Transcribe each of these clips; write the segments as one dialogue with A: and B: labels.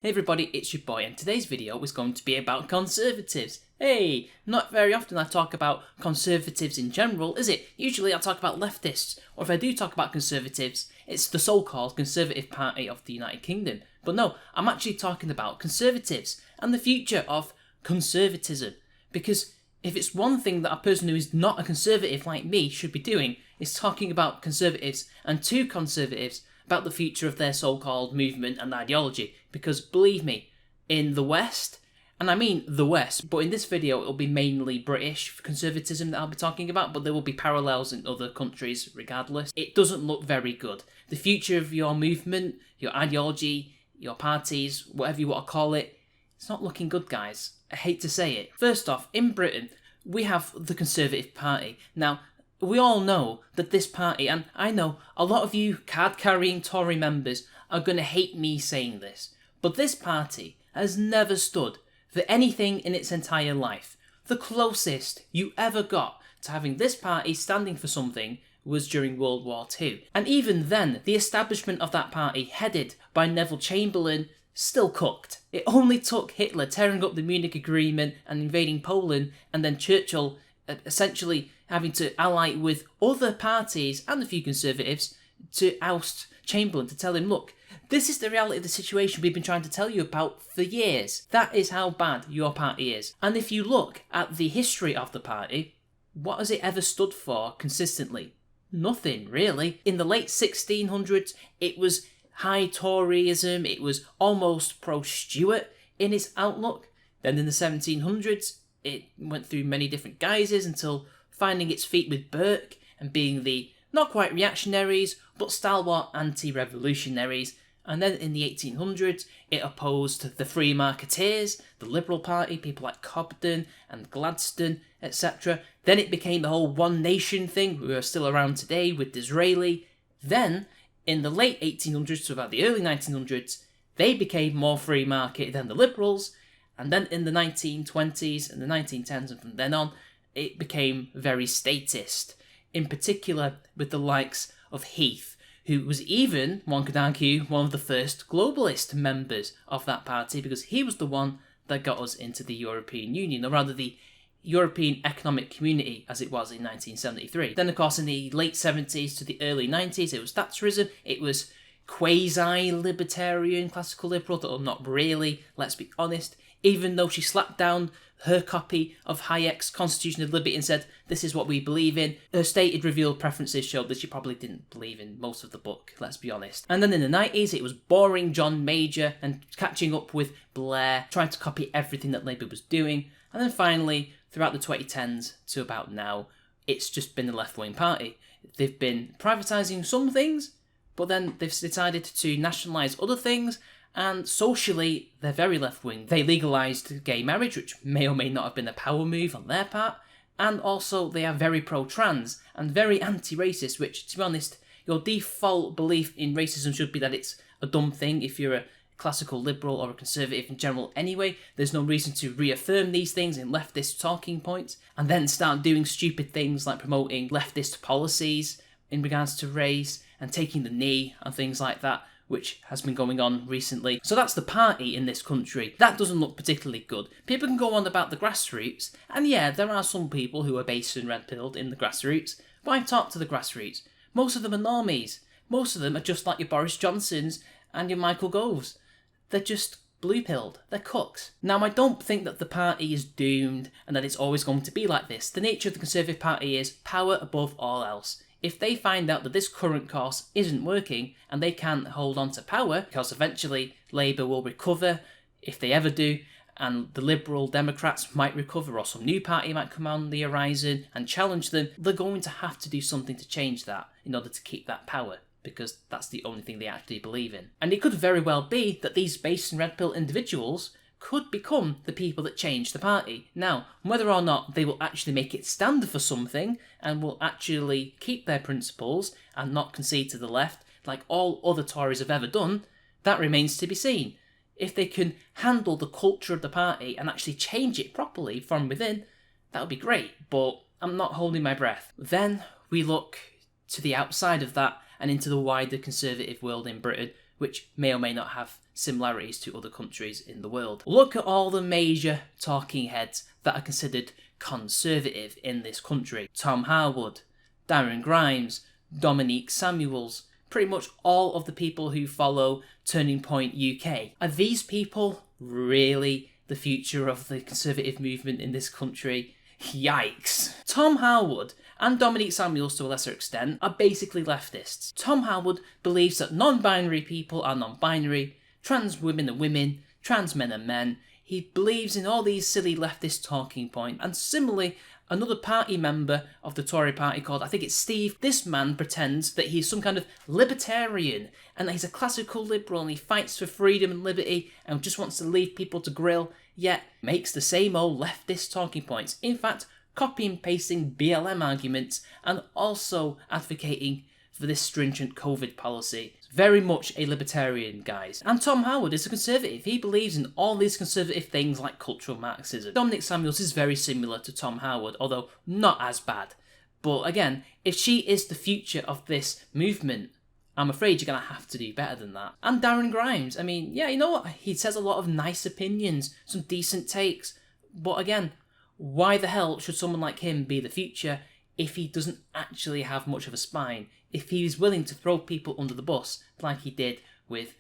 A: Hey everybody, it's your boy, and today's video is going to be about Conservatives. Hey, not very often I talk about Conservatives in general, is it? Usually I talk about leftists, or if I do talk about Conservatives, it's the so-called Conservative Party of the United Kingdom. But no, I'm actually talking about Conservatives, and the future of Conservatism. Because if it's one thing that a person who is not a Conservative like me should be doing, is talking about Conservatives, and to Conservatives, about the future of their so-called movement and ideology, because believe me, in the West, and I mean the West, but in this video it'll be mainly British conservatism that I'll be talking about, but there will be parallels in other countries regardless. It doesn't look very good. The future of your movement, your ideology, your parties, whatever you want to call it, it's not looking good, guys. I hate to say it. First off, in Britain, we have the Conservative Party. Now, we all know that this party, and I know a lot of you card-carrying Tory members are going to hate me saying this, but this party has never stood for anything in its entire life. The closest you ever got to having this party standing for something was during World War II. And even then, the establishment of that party, headed by Neville Chamberlain, still cooked. It only took Hitler tearing up the Munich Agreement and invading Poland, and then Churchill essentially having to ally with other parties and a few Conservatives to oust Chamberlain, to tell him, look, this is the reality of the situation we've been trying to tell you about for years. That is how bad your party is. And if you look at the history of the party, what has it ever stood for consistently? Nothing, really. In the late 1600s, it was high Toryism, it was almost pro-Stuart in its outlook. Then in the 1700s, it went through many different guises until finding its feet with Burke and being the not quite reactionaries, but stalwart anti-revolutionaries. And then in the 1800s, it opposed the free marketeers, the Liberal Party, people like Cobden and Gladstone, etc. Then it became the whole One Nation thing, we are still around today with Disraeli. Then, in the late 1800s to about the early 1900s, they became more free market than the Liberals. And then in the 1920s and the 1910s and from then on, it became very statist, in particular with the likes of Heath, who was even, one could argue, one of the first globalist members of that party, because he was the one that got us into the European Union, or rather the European Economic Community as it was in 1973. Then, of course, in the late 70s to the early 90s, it was Thatcherism, it was quasi-libertarian, classical liberal, or not really, let's be honest, even though she slapped down her copy of Hayek's Constitution of Liberty and said, this is what we believe in. Her stated revealed preferences showed that she probably didn't believe in most of the book, let's be honest. And then in the 90s, it was boring John Major and catching up with Blair, trying to copy everything that Labour was doing. And then finally, throughout the 2010s to about now, it's just been a left-wing party. They've been privatising some things, but then they've decided to nationalise other things, and socially, they're very left-wing. They legalised gay marriage, which may or may not have been a power move on their part, and also they are very pro-trans and very anti-racist, which, to be honest, your default belief in racism should be that it's a dumb thing if you're a classical liberal or a conservative in general anyway. There's no reason to reaffirm these things in leftist talking points and then start doing stupid things like promoting leftist policies in regards to race and taking the knee and things like that, which has been going on recently. So that's the party in this country. That doesn't look particularly good. People can go on about the grassroots, and yeah, there are some people who are based and red-pilled in the grassroots, but I've talked to the grassroots. Most of them are normies. Most of them are just like your Boris Johnsons and your Michael Goves. They're just blue-pilled. They're cooks. Now, I don't think that the party is doomed and that it's always going to be like this. The nature of the Conservative Party is power above all else. If they find out that this current course isn't working and they can't hold on to power, because eventually Labour will recover, if they ever do, and the Liberal Democrats might recover, or some new party might come on the horizon and challenge them, they're going to have to do something to change that in order to keep that power, because that's the only thing they actually believe in. And it could very well be that these base and red pill individuals could become the people that change the party. Now, whether or not they will actually make it stand for something and will actually keep their principles and not concede to the left like all other Tories have ever done, that remains to be seen. If they can handle the culture of the party and actually change it properly from within, that would be great, but I'm not holding my breath. Then we look to the outside of that and into the wider conservative world in Britain, which may or may not have similarities to other countries in the world. Look at all the major talking heads that are considered conservative in this country. Tom Harwood, Darren Grimes, Dominique Samuels, pretty much all of the people who follow Turning Point UK. Are these people really the future of the conservative movement in this country? Yikes. Tom Harwood and Dominique Samuels, to a lesser extent, are basically leftists. Tom Harwood believes that non-binary people are non-binary, trans women are women, trans men are men. He believes in all these silly leftist talking points. And similarly, another party member of the Tory party called, I think it's Steve, this man pretends that he's some kind of libertarian and that he's a classical liberal and he fights for freedom and liberty and just wants to leave people to grill, yet makes the same old leftist talking points. In fact, copy and pasting BLM arguments and also advocating for this stringent COVID policy. Very much a libertarian, guys. And Tom Harwood is a conservative. He believes in all these conservative things like cultural Marxism. Dominic Samuels is very similar to Tom Harwood, although not as bad. But again, if she is the future of this movement, I'm afraid you're going to have to do better than that. And Darren Grimes, I mean, yeah, you know what? He says a lot of nice opinions, some decent takes. But again, why the hell should someone like him be the future if he doesn't actually have much of a spine? If he's willing to throw people under the bus like he did with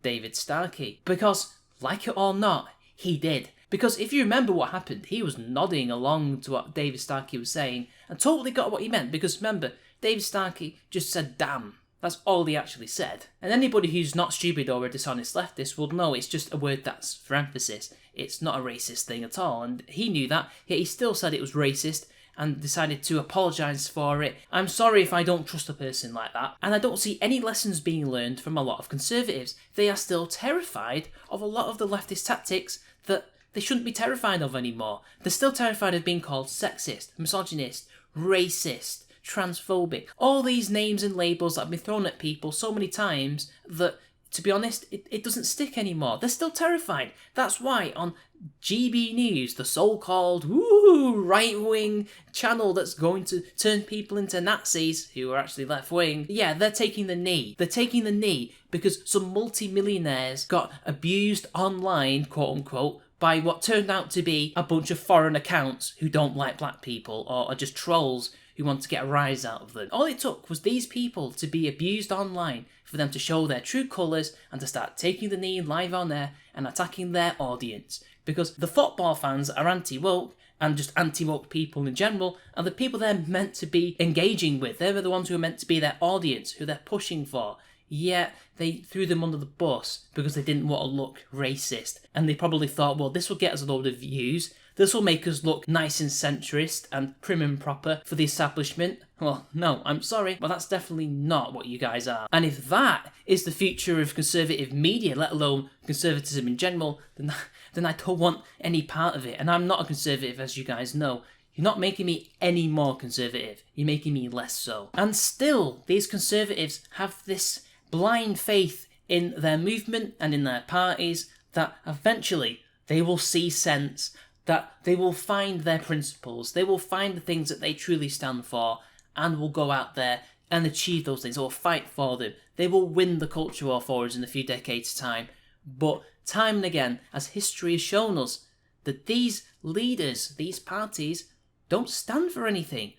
A: David Starkey? Because, like it or not, he did. Because if you remember what happened, he was nodding along to what David Starkey was saying and totally got what he meant. Because remember, David Starkey just said damn. That's all he actually said. And anybody who's not stupid or a dishonest leftist will know it's just a word that's for emphasis. It's not a racist thing at all. And he knew that, yet he still said it was racist and decided to apologise for it. I'm sorry if I don't trust a person like that. And I don't see any lessons being learned from a lot of conservatives. They are still terrified of a lot of the leftist tactics that they shouldn't be terrified of anymore. They're still terrified of being called sexist, misogynist, racist, transphobic. All these names and labels that have been thrown at people so many times that, to be honest, it doesn't stick anymore. They're still terrified. That's why on GB News, the so-called right-wing channel that's going to turn people into Nazis, who are actually left-wing, yeah, they're taking the knee. They're taking the knee because some multi-millionaires got abused online, quote-unquote, by what turned out to be a bunch of foreign accounts who don't like black people or are just trolls who want to get a rise out of them. All it took was these people to be abused online for them to show their true colours and to start taking the knee live on air and attacking their audience. Because the football fans are anti-woke and just anti-woke people in general, and the people they're meant to be engaging with, they're the ones who are meant to be their audience, who they're pushing for. Yet they threw them under the bus because they didn't want to look racist. And they probably thought, well, this will get us a load of views. This will make us look nice and centrist and prim and proper for the establishment. Well, no, I'm sorry, but that's definitely not what you guys are. And if that is the future of conservative media, let alone conservatism in general, then I don't want any part of it. And I'm not a conservative, as you guys know. You're not making me any more conservative. You're making me less so. And still, these conservatives have this blind faith in their movement and in their parties that eventually they will see sense, that they will find their principles, they will find the things that they truly stand for, and will go out there and achieve those things, or fight for them. They will win the culture war for us in a few decades' time. But time and again, as history has shown us, that these leaders, these parties, don't stand for anything.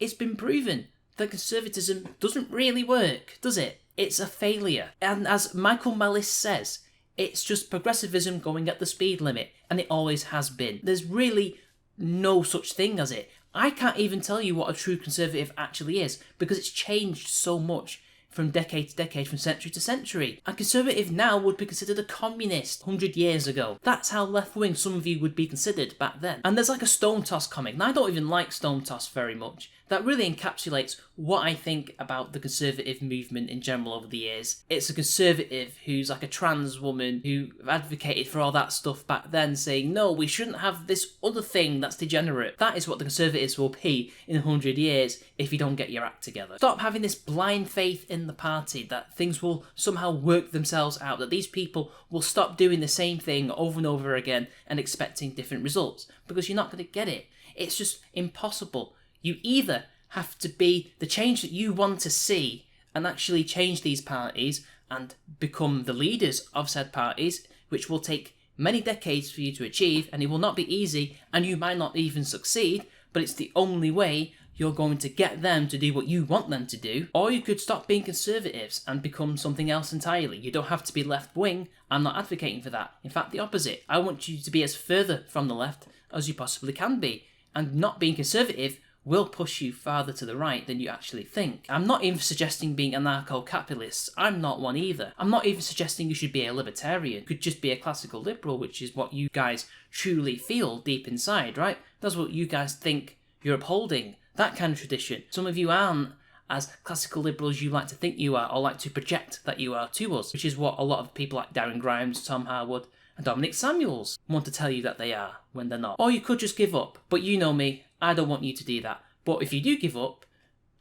A: It's been proven that conservatism doesn't really work, does it? It's a failure. And as Michael Mellis says, it's just progressivism going at the speed limit, and it always has been. There's really no such thing as it. I can't even tell you what a true conservative actually is, because it's changed so much from decade to decade, from century to century. A conservative now would be considered a communist 100 years ago. That's how left-wing some of you would be considered back then. And there's like a Stone Toss comic, and I don't even like Stone Toss very much, that really encapsulates what I think about the conservative movement in general over the years. It's a conservative who's like a trans woman who advocated for all that stuff back then, saying, no, we shouldn't have this other thing that's degenerate. That is what the conservatives will be in 100 years if you don't get your act together. Stop having this blind faith in the party that things will somehow work themselves out, that these people will stop doing the same thing over and over again and expecting different results, because you're not going to get it. It's just impossible. You either have to be the change that you want to see and actually change these parties and become the leaders of said parties, which will take many decades for you to achieve, and it will not be easy, and you might not even succeed, but it's the only way you're going to get them to do what you want them to do. Or you could stop being conservatives and become something else entirely. You don't have to be left-wing. I'm not advocating for that. In fact, the opposite. I want you to be as further from the left as you possibly can be. And not being conservative will push you farther to the right than you actually think. I'm not even suggesting being anarcho-capitalists. I'm not one either. I'm not even suggesting you should be a libertarian. You could just be a classical liberal, which is what you guys truly feel deep inside, right? That's what you guys think you're upholding. That kind of tradition. Some of you aren't as classical liberal as you like to think you are, or like to project that you are to us, which is what a lot of people like Darren Grimes, Tom Harwood, and Dominic Samuels want to tell you that they are, when they're not. Or you could just give up. But you know me, I don't want you to do that. But if you do give up,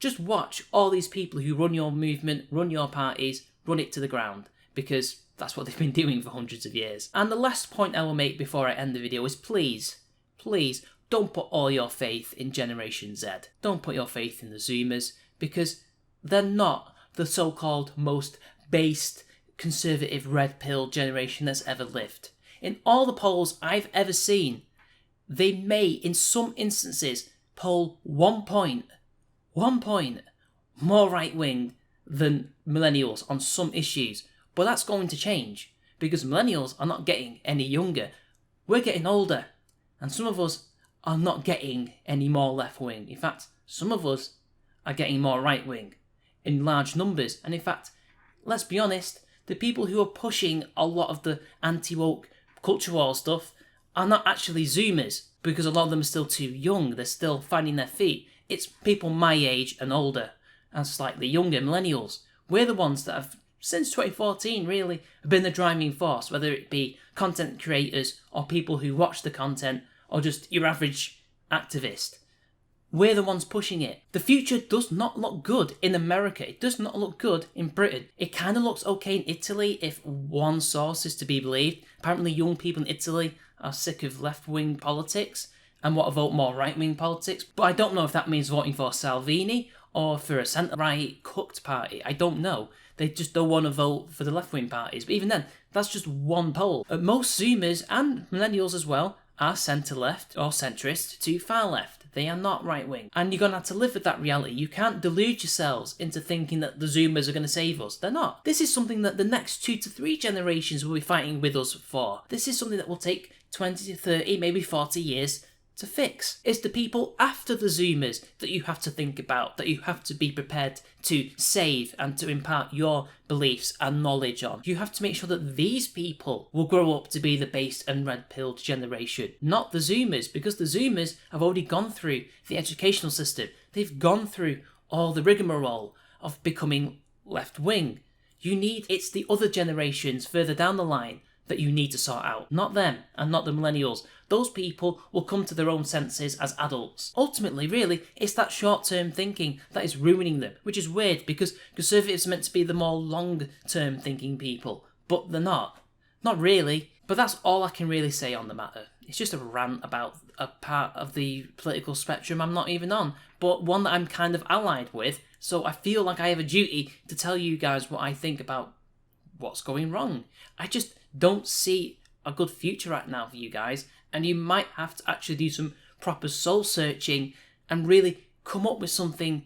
A: just watch all these people who run your movement, run your parties, run it to the ground, because that's what they've been doing for hundreds of years. And the last point I will make before I end the video is please, don't put all your faith in Generation Z. Don't put your faith in the Zoomers, because they're not the so-called most based, conservative, red-pill generation that's ever lived. In all the polls I've ever seen, they may, in some instances, poll 1 point more right-wing than millennials on some issues. But that's going to change, because millennials are not getting any younger. We're getting older, and some of us are not getting any more left-wing. In fact, some of us are getting more right-wing in large numbers. And in fact, let's be honest, the people who are pushing a lot of the anti-woke culture war stuff are not actually Zoomers, because a lot of them are still too young. They're still finding their feet. It's people my age and older, and slightly younger, millennials. We're the ones that have, since 2014 really, been the driving force, whether it be content creators or people who watch the content, or just your average activist. We're the ones pushing it. The future does not look good in America. It does not look good in Britain. It kind of looks okay in Italy if one source is to be believed. Apparently young people in Italy are sick of left-wing politics and want to vote more right-wing politics. But I don't know if that means voting for Salvini or for a centre-right cooked party. I don't know. They just don't want to vote for the left-wing parties. But even then, that's just one poll. Most Zoomers and millennials as well are centre-left or centrist to far-left. They are not right-wing. And you're going to have to live with that reality. You can't delude yourselves into thinking that the Zoomers are going to save us. They're not. This is something that the next 2 to 3 generations will be fighting with us for. This is something that will take 20 to 30, maybe 40 years to fix. It's the people after the Zoomers that you have to think about, that you have to be prepared to save and to impart your beliefs and knowledge on. You have to make sure that these people will grow up to be the based and red-pilled generation, not the Zoomers, because the Zoomers have already gone through the educational system. They've gone through all the rigmarole of becoming left-wing. It's the other generations further down the line that you need to sort out, not them and not the millennials. Those people will come to their own senses as adults. Ultimately, really, it's that short-term thinking that is ruining them, which is weird because conservatives are meant to be the more long-term thinking people, but they're not. Not really. But that's all I can really say on the matter. It's just a rant about a part of the political spectrum I'm not even on, but one that I'm kind of allied with, so I feel like I have a duty to tell you guys what I think about what's going wrong. I just don't see a good future right now for you guys, and you might have to actually do some proper soul searching and really come up with something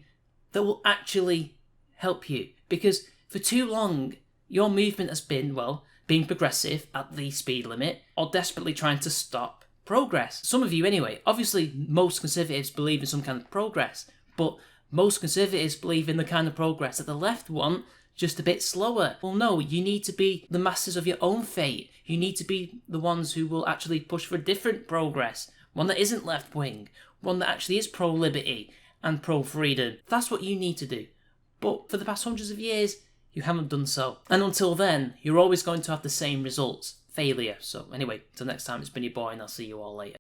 A: that will actually help you. Because for too long, your movement has been, well, being progressive at the speed limit or desperately trying to stop progress. Some of you anyway. Obviously, most conservatives believe in some kind of progress, but most conservatives believe in the kind of progress that the left want, just a bit slower. Well, no, you need to be the masters of your own fate. You need to be the ones who will actually push for different progress, one that isn't left-wing, one that actually is pro-liberty and pro-freedom. That's what you need to do. But for the past hundreds of years, you haven't done so. And until then, you're always going to have the same results, failure. So anyway, until next time, it's been your boy, and I'll see you all later.